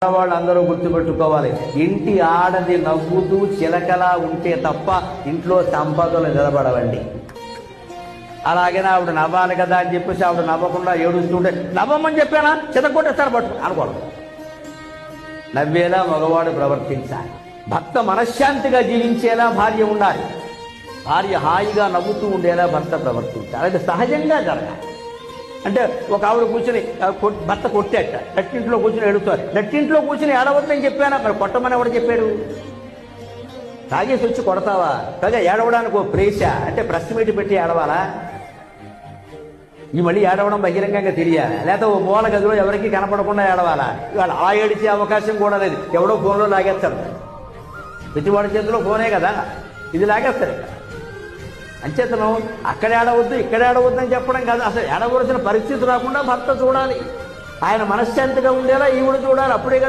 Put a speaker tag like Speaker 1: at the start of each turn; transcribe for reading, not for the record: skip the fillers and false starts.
Speaker 1: వాళ్ళందరూ గుర్తుపెట్టుకోవాలి, ఇంటి ఆడది నవ్వుతూ చిలకలా ఉంటే తప్ప ఇంట్లో సంపదలు నిలబడవండి. అలాగే ఆవిడ నవ్వాలి కదా అని చెప్పేసి ఆవిడ నవ్వకుండా ఏడుస్తుంటే నవ్వమని చెప్పానా చితకొట్టేస్తారు పట్టు అనుకోవడం. నవ్వేలా మగవాడు ప్రవర్తించాలి. భర్త మనశ్శాంతిగా జీవించేలా భార్య ఉండాలి. భార్య హాయిగా నవ్వుతూ ఉండేలా భర్త ప్రవర్తించాలి. అది సహజంగా జరగాలి. అంటే ఒక ఆవిడ కూర్చొని భర్త కొట్టేట నట్టింట్లో కూర్చొని ఏడుతారు. నట్టింట్లో కూర్చొని ఏడవద్దని చెప్పానా? మరి కొట్టమని ఎవడు చెప్పాడు? తాగేసి వచ్చి కొడతావా? పైగా ఏడవడానికి ఓ ప్రేష అంటే ప్రెస్ మీట్ పెట్టి ఏడవాలా? ఈ మళ్ళీ ఏడవడం బహిరంగంగా తెలియాలి, లేకపోతే ఓ మూల గదిలో ఎవరికి కనపడకుండా ఏడవాలా? ఇవాళ అలా ఏడిచే అవకాశం కూడా లేదు. ఎవడో ఫోన్లో లాగేస్తాడు. ప్రతివాడి చేతిలో ఫోనే కదా, ఇది లాగేస్తారు. అంచేతను అక్కడ ఏడవద్దు ఇక్కడ ఏడవద్దు అని చెప్పడం కాదు, అసలు ఏడవలసిన పరిస్థితి రాకుండా భర్త చూడాలి. ఆయన మనశ్శాంతిగా ఉండేలా ఈవిడ చూడాలి. అప్పుడే